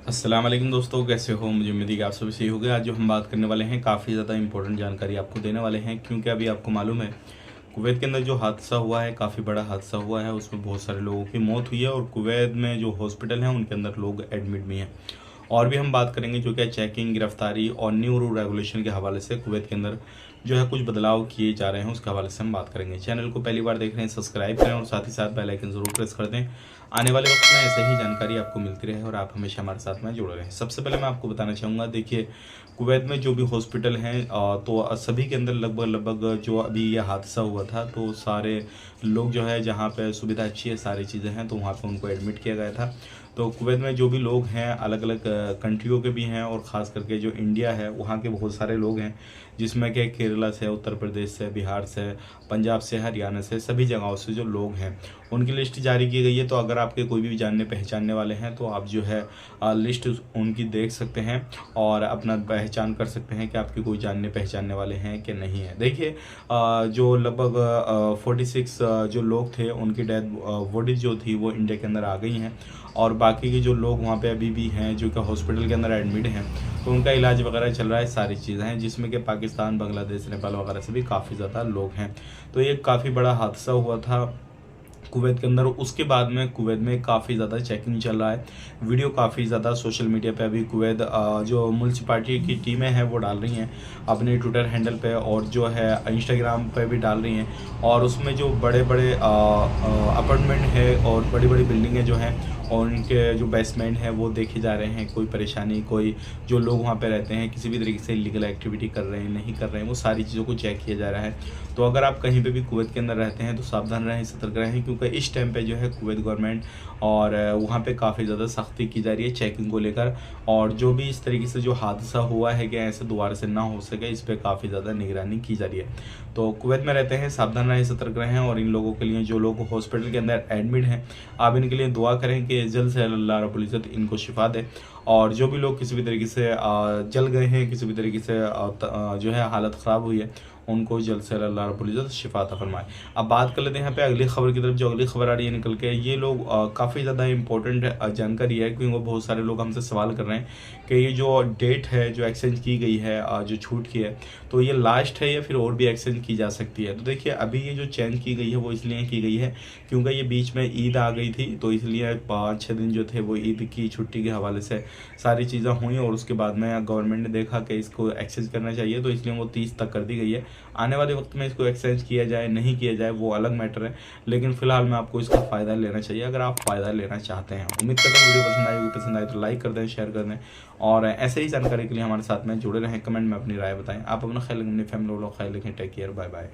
अस्सलाम वालेकुम दोस्तों, कैसे हो? मुझे उम्मीद है कि आप सभी सही हो गए। आज जो हम बात करने वाले हैं काफ़ी ज़्यादा इंपॉर्टेंट जानकारी आपको देने वाले हैं, क्योंकि अभी आपको मालूम है कुवैत के अंदर जो हादसा हुआ है, काफ़ी बड़ा हादसा हुआ है। उसमें बहुत सारे लोगों की मौत हुई है और कुवैत में जो हॉस्पिटल हैं उनके अंदर लोग एडमिट भी हैं। और भी हम बात करेंगे जो कि चेकिंग, गिरफ्तारी और न्यू रूल रेगुलेशन के हवाले से कुवैत के अंदर जो है कुछ बदलाव किए जा रहे हैं, उसके हवाले से हम बात करेंगे। चैनल को पहली बार देख रहे हैं, सब्सक्राइब करें और साथ ही साथ बेल आइकन ज़रूर प्रेस कर दें। आने वाले वक्त में ऐसे ही जानकारी आपको मिलती रहे और आप हमेशा हमारे साथ में जुड़े रहें। सबसे पहले मैं आपको बताना चाहूँगा, देखिए कुवैत में जो भी हॉस्पिटल हैं तो सभी के अंदर लगभग लगभग जो अभी ये हादसा हुआ था तो सारे लोग जो है जहाँ पे सुविधा अच्छी है, सारी चीज़ें हैं, तो वहाँ पे उनको एडमिट किया गया था। तो कुवैत में जो भी लोग हैं अलग अलग कंट्रियों के भी हैं और ख़ास करके जो इंडिया है वहाँ के बहुत सारे लोग हैं, जिसमें कि केरला से, उत्तर प्रदेश से, बिहार से, पंजाब से, हरियाणा से, सभी जगहों से जो लोग हैं उनकी लिस्ट जारी की गई है। तो अगर आपके कोई भी जानने पहचानने वाले हैं तो आप जो है लिस्ट उनकी देख सकते हैं और अपना पहचान कर सकते हैं कि आपके कोई जानने पहचानने वाले हैं कि नहीं है। देखिए जो लगभग 46 जो लोग थे उनकी डेथ बॉडी जो थी वो इंडिया के अंदर आ गई हैं और बाकी के जो लोग वहाँ पे अभी भी हैं जो कि हॉस्पिटल के अंदर एडमिट हैं तो उनका इलाज वगैरह चल रहा है, सारी चीज़ें हैं, जिसमें कि पाकिस्तान, बांग्लादेश, नेपाल वगैरह से भी काफ़ी ज़्यादा लोग हैं। तो ये काफ़ी बड़ा हादसा हुआ था कुवैत के अंदर। उसके बाद में कुवैत में काफ़ी ज़्यादा चेकिंग चल रहा है। वीडियो काफ़ी ज़्यादा सोशल मीडिया पे अभी कुवैत जो म्यूनसिपालिटी की टीमें हैं वो डाल रही हैं अपने ट्विटर हैंडल पे और जो है इंस्टाग्राम पे भी डाल रही हैं। और उसमें जो बड़े बड़े अपार्टमेंट है और बड़ी बड़ी बिल्डिंगें जो हैं और उनके जो बेसमेंट है वो देखे जा रहे हैं। कोई परेशानी, कोई जो लोग वहाँ पे रहते हैं किसी भी तरीके से इलीगल एक्टिविटी कर रहे हैं, नहीं कर रहे हैं, वो सारी चीज़ों को चेक किया जा रहा है। तो अगर आप कहीं पे भी कुवैत के अंदर रहते हैं तो सावधान रहें, सतर्क रहें, क्योंकि इस टाइम पे जो है कुवैत गवर्नमेंट और वहाँ पे काफ़ी ज़्यादा सख्ती की जा रही है चेकिंग को लेकर। और जो भी इस तरीके से जो हादसा हुआ है कि ऐसे दोबारा से ना हो सके, इस पर काफ़ी ज़्यादा निगरानी की जा रही है। तो कुवैत में रहते हैं, सावधान रहें, सतर्क रहें। और इन लोगों के लिए, जो लोग हॉस्पिटल के अंदर एडमिट हैं, आप इनके लिए दुआ करें कि जल्द से अल्लाह रब्बुल इज़्ज़त इनको शिफा दे। और जो भी लोग किसी भी तरीके से जल गए हैं, किसी भी तरीके से जो है हालत ख़राब हुई है, उनको जल्द से अल्लाह रब्बुल इज़्ज़त शिफा अता फरमाए। अब बात कर लेते हैं यहाँ पे अगली खबर की तरफ। जो अगली खबर आ रही है निकल के, ये लोग काफ़ी ज़्यादा इंपॉर्टेंट जानकारी है, क्योंकि बहुत सारे लोग हमसे सवाल कर रहे हैं कि ये जो डेट है जो एक्सचेंज की गई है, जो छूट की है, तो ये लास्ट है या फिर और भी एक्सचेंज की जा सकती है। तो देखिए अभी ये जो चेंज की गई है वो इसलिए की गई है क्योंकि ये बीच में ईद आ गई थी, तो इसलिए 5-6 दिन जो थे वो ईद की छुट्टी के हवाले से सारी चीज़ें हुई और उसके बाद में गवर्नमेंट ने देखा कि इसको एक्सचेंज करना चाहिए, तो इसलिए वो 30 तक कर दी गई है। आने वाले वक्त में इसको एक्सचेंज किया जाए नहीं किया जाए वो अलग मैटर है, लेकिन फिलहाल में आपको इसका फ़ायदा लेना चाहिए अगर आप फ़ायदा लेना चाहते हैं। उम्मीद करता हूँ वीडियो पसंद आई तो लाइक कर दें, शेयर कर दें और ऐसे ही जानकारी के लिए हमारे साथ में जुड़े रहें। कमेंट में अपनी राय बताएं। आप अपना ख्याल रखें, अपनी फैमिली वालों का ख्याल रखें। Take care, bye bye.